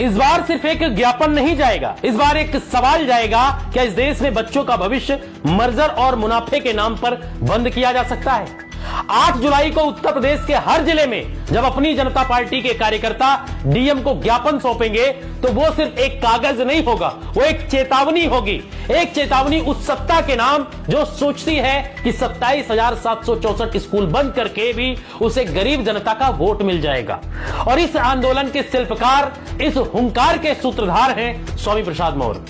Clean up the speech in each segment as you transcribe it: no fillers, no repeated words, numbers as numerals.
इस बार सिर्फ एक ज्ञापन नहीं जाएगा, इस बार एक सवाल जाएगा, क्या इस देश में बच्चों का भविष्य मर्जर और मुनाफे के नाम पर बंद किया जा सकता है? 8 जुलाई को उत्तर प्रदेश के हर जिले में जब अपनी जनता पार्टी के कार्यकर्ता डीएम को ज्ञापन सौंपेंगे तो वो सिर्फ एक कागज नहीं होगा, वो एक चेतावनी होगी। एक चेतावनी उस सत्ता के नाम जो सोचती है कि 27,764 स्कूल बंद करके भी उसे गरीब जनता का वोट मिल जाएगा। और इस आंदोलन के शिल्पकार, इस हुंकार के सूत्रधार हैं स्वामी प्रसाद मौर्य।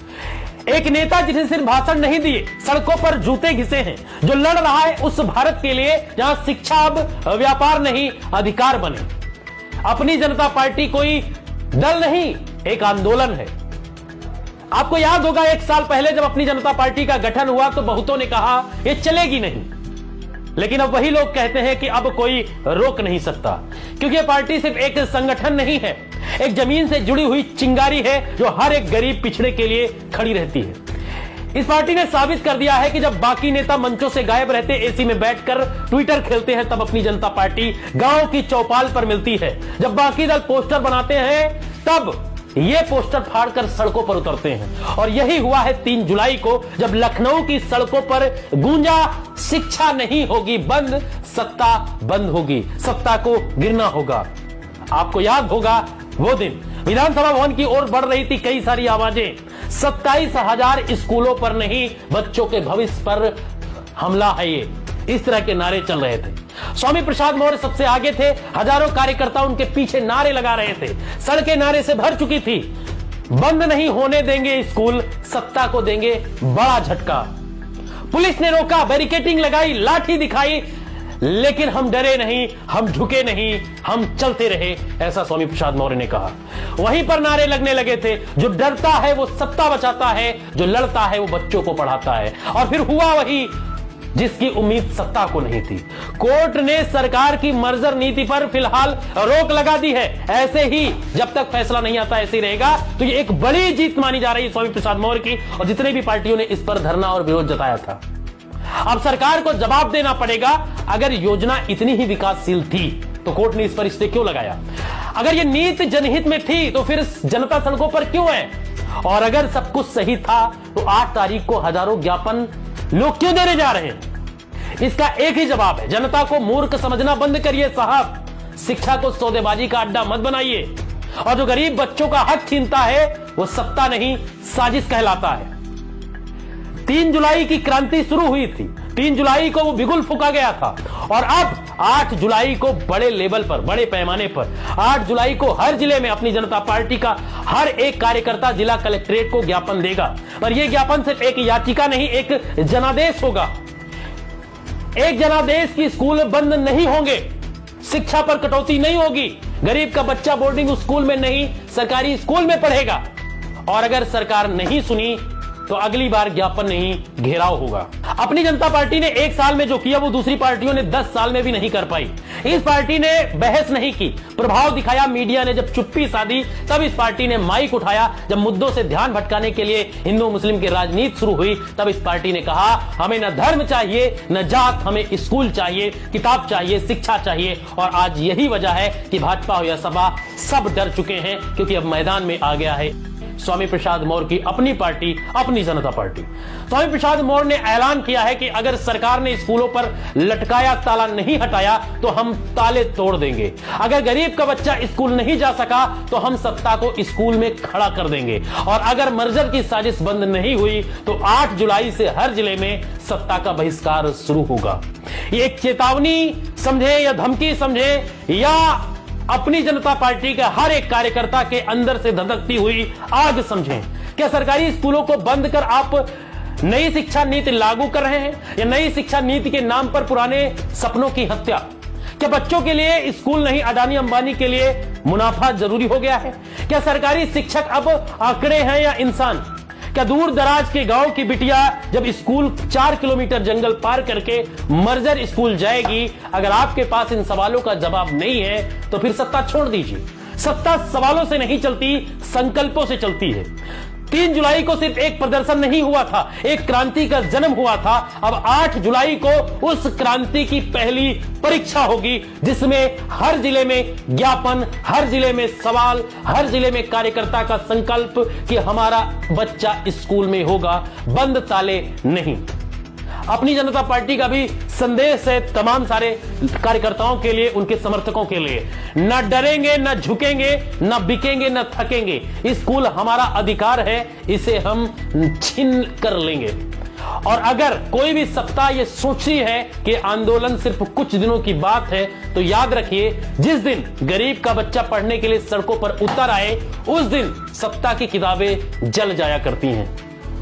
एक नेता जिन्हें सिर्फ भाषण नहीं दिए, सड़कों पर जूते घिसे हैं, जो लड़ रहा है उस भारत के लिए जहां शिक्षा अब व्यापार नहीं अधिकार बने। अपनी जनता पार्टी कोई दल नहीं, एक आंदोलन है। आपको याद होगा 1 साल पहले जब अपनी जनता पार्टी का गठन हुआ तो बहुतों ने कहा ये चलेगी नहीं, लेकिन अब वही लोग कहते हैं कि अब कोई रोक नहीं सकता, क्योंकि ये पार्टी सिर्फ एक संगठन नहीं है, एक जमीन से जुड़ी हुई चिंगारी है जो हर एक गरीब पिछड़े के लिए खड़ी रहती है। इस पार्टी ने साबित कर दिया है कि जब बाकी नेता मंचों से गायब रहते, एसी में बैठकर ट्विटर खेलते हैं, तब अपनी जनता पार्टी गांव की चौपाल पर मिलती है। जब बाकी दल पोस्टर बनाते हैं तब ये पोस्टर फाड़कर सड़कों पर उतरते हैं। और यही हुआ है 3 जुलाई को, जब लखनऊ की सड़कों पर गूंजा शिक्षा नहीं होगी बंद, सत्ता बंद होगी, सत्ता को गिरना होगा। आपको याद होगा वो दिन विधानसभा भवन की ओर बढ़ रही थी कई सारी आवाजें, 27,000 स्कूलों पर नहीं बच्चों के भविष्य पर हमला है, ये इस तरह के नारे चल रहे थे। स्वामी प्रसाद मौर्य सबसे आगे थे, हजारों कार्यकर्ता उनके पीछे नारे लगा रहे थे। सड़कें नारे से भर चुकी थी, बंद नहीं होने देंगे स्कूल, सत्ता को देंगे बड़ा झटका। पुलिस ने रोका, बैरिकेडिंग लगाई, लाठी दिखाई, लेकिन हम डरे नहीं, हम झुके नहीं, हम चलते रहे, ऐसा स्वामी प्रसाद मौर्य ने कहा। वहीं पर नारे लगने लगे थे, जो डरता है वो सत्ता बचाता है, जो लड़ता है वो बच्चों को पढ़ाता है। और फिर हुआ वही जिसकी उम्मीद सत्ता को नहीं थी। कोर्ट ने सरकार की मर्जर नीति पर फिलहाल रोक लगा दी है। ऐसे ही जब तक फैसला नहीं आता ऐसे ही रहेगा। तो ये एक बड़ी जीत मानी जा रही है स्वामी प्रसाद मौर्य की, और जितने भी पार्टियों ने इस पर धरना और विरोध जताया था। अब सरकार को जवाब देना पड़ेगा। अगर योजना इतनी ही विकासशील थी तो कोर्ट ने इस पर स्टे क्यों लगाया? अगर ये नीति जनहित में थी तो फिर जनता सड़कों पर क्यों है? और अगर सब कुछ सही था तो 8 तारीख को हजारों ज्ञापन लोग क्यों देने जा रहे हैं? इसका एक ही जवाब है, जनता को मूर्ख समझना बंद करिए साहब। शिक्षा को सौदेबाजी का अड्डा मत बनाइए। और जो गरीब बच्चों का हक छीनता है वो सत्ता नहीं, साजिश कहलाता है। 3 जुलाई की क्रांति शुरू हुई थी, 3 जुलाई को वो बिगुल फूंका गया था, और अब 8 जुलाई को बड़े लेवल पर, बड़े पैमाने पर 8 जुलाई को हर जिले में अपनी जनता पार्टी का हर एक कार्यकर्ता जिला कलेक्ट्रेट को ज्ञापन देगा। और यह ज्ञापन सिर्फ एक याचिका नहीं, एक जनादेश होगा। एक जनादेश की स्कूल बंद नहीं होंगे, शिक्षा पर कटौती नहीं होगी, गरीब का बच्चा बोर्डिंग स्कूल में नहीं सरकारी स्कूल में पढ़ेगा। और अगर सरकार नहीं सुनी तो अगली बार ज्ञापन नहीं, घेराव होगा। अपनी जनता पार्टी ने 1 साल में जो किया वो दूसरी पार्टियों ने 10 साल में भी नहीं कर पाई। इस पार्टी ने बहस नहीं की, प्रभाव दिखाया। मीडिया ने जब चुप्पी साधी तब इस पार्टी ने माइक उठाया। जब मुद्दों से ध्यान भटकाने के लिए हिंदू मुस्लिम की राजनीति शुरू हुई तब इस पार्टी ने कहा हमें न धर्म चाहिए न जात, हमें स्कूल चाहिए, किताब चाहिए, शिक्षा चाहिए। और आज यही वजह है कि भाजपा हो या सपा सब डर चुके हैं, क्योंकि अब मैदान में आ गया है स्वामी प्रसाद मौर्य की अपनी पार्टी, अपनी जनता पार्टी। स्वामी प्रसाद मौर्य ने ऐलान किया है कि अगर सरकार ने स्कूलों पर लटकाया ताला नहीं हटाया तो हम ताले तोड़ देंगे। अगर गरीब का बच्चा स्कूल नहीं जा सका तो हम सत्ता को स्कूल में खड़ा कर देंगे। और अगर मर्जर की साजिश बंद नहीं हुई तो 8 जुलाई से हर जिले में सत्ता का बहिष्कार शुरू होगा। ये एक चेतावनी समझे या धमकी समझे, या अपनी जनता पार्टी के हर एक कार्यकर्ता के अंदर से धधकती हुई आग समझें। क्या सरकारी स्कूलों को बंद कर आप नई शिक्षा नीति लागू कर रहे हैं, या नई शिक्षा नीति के नाम पर पुराने सपनों की हत्या? क्या बच्चों के लिए स्कूल नहीं, अडानी अंबानी के लिए मुनाफा जरूरी हो गया है? क्या सरकारी शिक्षक अब आंकड़े हैं या इंसान? क्या दूर दराज के गांव की बिटिया जब स्कूल 4 किलोमीटर जंगल पार करके मर्जर स्कूल जाएगी? अगर आपके पास इन सवालों का जवाब नहीं है तो फिर सत्ता छोड़ दीजिए। सत्ता सवालों से नहीं चलती, संकल्पों से चलती है। 3 जुलाई को सिर्फ एक प्रदर्शन नहीं हुआ था, एक क्रांति का जन्म हुआ था। अब 8 जुलाई को उस क्रांति की पहली परीक्षा होगी, जिसमें हर जिले में ज्ञापन, हर जिले में सवाल, हर जिले में कार्यकर्ता का संकल्प कि हमारा बच्चा स्कूल में होगा, बंद ताले नहीं। अपनी जनता पार्टी का भी संदेश है तमाम सारे कार्यकर्ताओं के लिए, उनके समर्थकों के लिए, न डरेंगे, न झुकेंगे, न बिकेंगे, न थकेंगे। स्कूल हमारा अधिकार है, इसे हम छीन कर लेंगे। और अगर कोई भी सत्ता ये सोचती है कि आंदोलन सिर्फ कुछ दिनों की बात है, तो याद रखिए, जिस दिन गरीब का बच्चा पढ़ने के लिए सड़कों पर उतर आए, उस दिन सत्ता की किताबें जल जाया करती हैं।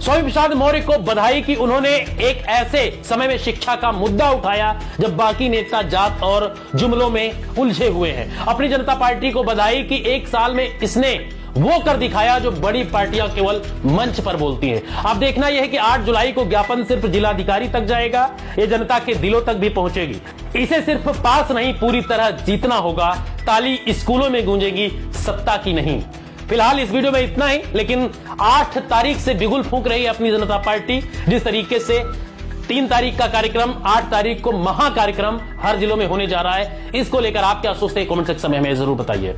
स्वामी प्रसाद मौर्य को बधाई कि उन्होंने एक ऐसे समय में शिक्षा का मुद्दा उठाया जब बाकी नेता जात और जुमलों में उलझे हुए हैं। अपनी जनता पार्टी को बधाई कि एक साल में इसने वो कर दिखाया जो बड़ी पार्टियां केवल मंच पर बोलती हैं। अब देखना यह है कि 8 जुलाई को ज्ञापन सिर्फ जिलाधिकारी तक जाएगा, ये जनता के दिलों तक भी पहुंचेगी। इसे सिर्फ पास नहीं, पूरी तरह जीतना होगा। ताली स्कूलों में गूंजेगी, सत्ता की नहीं। फिलहाल इस वीडियो में इतना ही, लेकिन 8 तारीख से बिगुल फूंक रही है अपनी जनता पार्टी। जिस तरीके से 3 तारीख का कार्यक्रम, 8 तारीख को महा कार्यक्रम हर जिलों में होने जा रहा है, इसको लेकर आप क्या सोचते हैं? कमेंट सेक्शन में हमें जरूर बताइए।